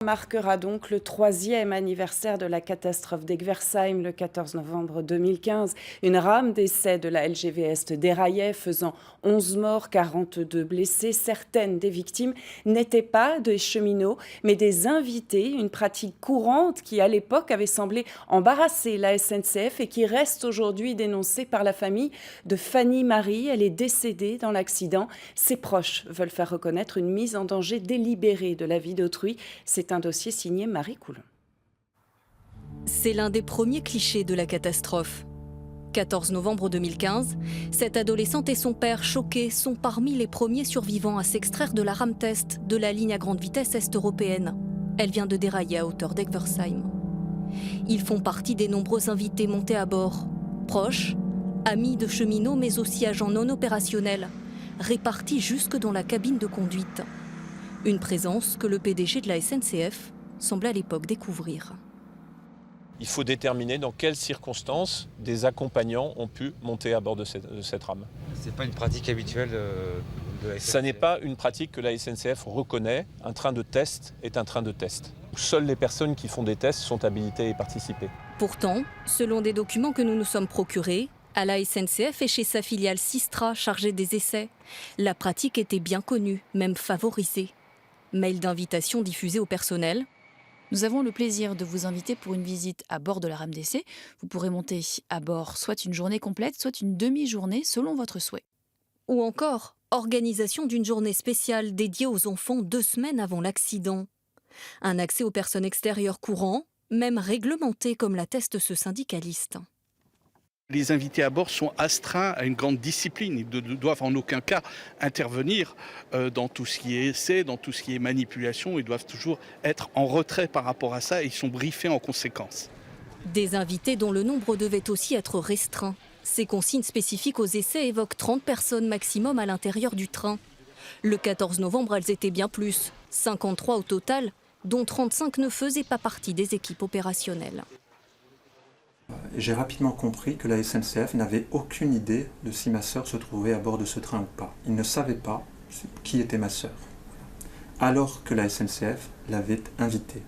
Marquera donc le 3e anniversaire de la catastrophe d'Egversheim le 14 novembre 2015. Une rame d'essai de la LGV Est déraillait, faisant 11 morts, 42 blessés. Certaines des victimes n'étaient pas des cheminots, mais des invités, une pratique courante qui, à l'époque, avait semblé embarrasser la SNCF et qui reste aujourd'hui dénoncée par la famille de Fanny Marie. Elle est décédée dans l'accident. Ses proches veulent faire reconnaître une mise en danger délibérée de la vie d'autrui. C'est un dossier signé Marie Coulon. C'est l'un des premiers clichés de la catastrophe. 14 novembre 2015, cette adolescente et son père, choqués, sont parmi les premiers survivants à s'extraire de la rame test de la ligne à grande vitesse est-européenne. Elle vient de dérailler à hauteur d'Egversheim. Ils font partie des nombreux invités montés à bord. Proches, amis de cheminots, mais aussi agents non opérationnels, répartis jusque dans la cabine de conduite. Une présence que le PDG de la SNCF semble à l'époque découvrir. Il faut déterminer dans quelles circonstances des accompagnants ont pu monter à bord de cette rame. Ce n'est pas une pratique habituelle de la SNCF. Ça n'est pas une pratique que la SNCF reconnaît. Un train de test est un train de test. Seules les personnes qui font des tests sont habilitées à y participer. Pourtant, selon des documents que nous nous sommes procurés, à la SNCF et chez sa filiale Systra chargée des essais, la pratique était bien connue, même favorisée. Mail d'invitation diffusé au personnel. Nous avons le plaisir de vous inviter pour une visite à bord de la rame d'essai. Vous pourrez monter à bord soit une journée complète, soit une demi-journée selon votre souhait. Ou encore, organisation d'une journée spéciale dédiée aux enfants 2 semaines avant l'accident. Un accès aux personnes extérieures courant, même réglementé comme l'atteste ce syndicaliste. Les invités à bord sont astreints à une grande discipline. Ils ne doivent en aucun cas intervenir dans tout ce qui est essai, dans tout ce qui est manipulation. Ils doivent toujours être en retrait par rapport à ça et ils sont briefés en conséquence. Des invités dont le nombre devait aussi être restreint. Ces consignes spécifiques aux essais évoquent 30 personnes maximum à l'intérieur du train. Le 14 novembre, elles étaient bien plus, 53 au total, dont 35 ne faisaient pas partie des équipes opérationnelles. J'ai rapidement compris que la SNCF n'avait aucune idée de si ma sœur se trouvait à bord de ce train ou pas. Ils ne savaient pas qui était ma sœur, alors que la SNCF l'avait invitée.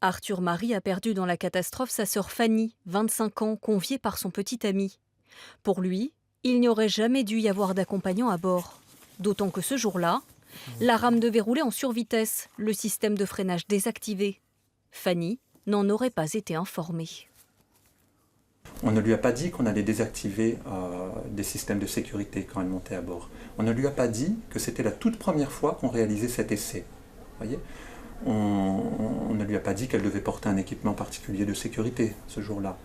Arthur Marie a perdu dans la catastrophe sa sœur Fanny, 25 ans, confiée par son petit ami. Pour lui, il n'y aurait jamais dû y avoir d'accompagnant à bord. D'autant que ce jour-là, la rame devait rouler en survitesse, le système de freinage désactivé. Fanny n'en aurait pas été informée. On ne lui a pas dit qu'on allait désactiver des systèmes de sécurité quand elle montait à bord. On ne lui a pas dit que c'était la toute première fois qu'on réalisait cet essai. Voyez, on ne lui a pas dit qu'elle devait porter un équipement particulier de sécurité ce jour-là.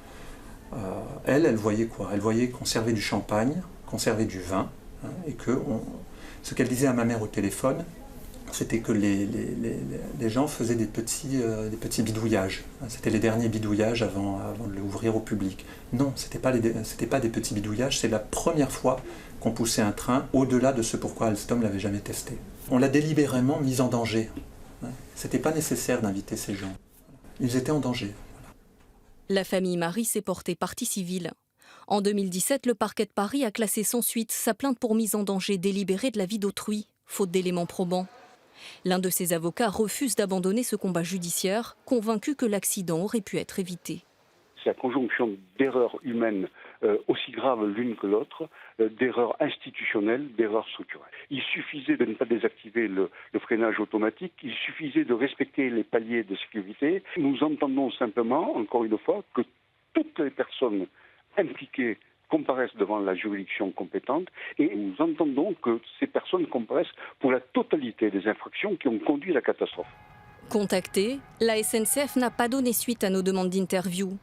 Elle voyait quoi? Elle voyait qu'on servait du champagne, qu'on servait du vin, hein, et que ce qu'elle disait à ma mère au téléphone, c'était que les gens faisaient des petits bidouillages. C'était les derniers bidouillages avant de l'ouvrir au public. Non, c'était pas des petits bidouillages, c'est la première fois qu'on poussait un train au-delà de ce pourquoi Alstom l'avait jamais testé. On l'a délibérément mis en danger. C'était pas nécessaire d'inviter ces gens. Ils étaient en danger. La famille Marie s'est portée partie civile. En 2017, le parquet de Paris a classé sans suite sa plainte pour mise en danger délibérée de la vie d'autrui, faute d'éléments probants. L'un de ses avocats refuse d'abandonner ce combat judiciaire, convaincu que l'accident aurait pu être évité. C'est la conjonction d'erreurs humaines aussi graves l'une que l'autre, d'erreurs institutionnelles, d'erreurs structurelles. Il suffisait de ne pas désactiver le freinage automatique, il suffisait de respecter les paliers de sécurité. Nous entendons simplement, encore une fois, que toutes les personnes impliquées comparaissent devant la juridiction compétente et nous entendons que ces personnes comparaissent pour la totalité des infractions qui ont conduit à la catastrophe. Contactée, la SNCF n'a pas donné suite à nos demandes d'interview.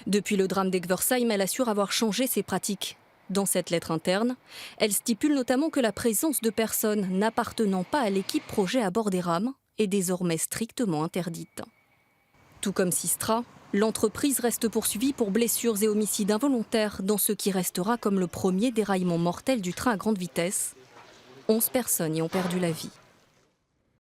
Depuis le drame d'Egversheim, elle assure avoir changé ses pratiques. Dans cette lettre interne, elle stipule notamment que la présence de personnes n'appartenant pas à l'équipe projet à bord des rames est désormais strictement interdite. Tout comme Systra, l'entreprise reste poursuivie pour blessures et homicides involontaires dans ce qui restera comme le premier déraillement mortel du train à grande vitesse. 11 personnes y ont perdu la vie.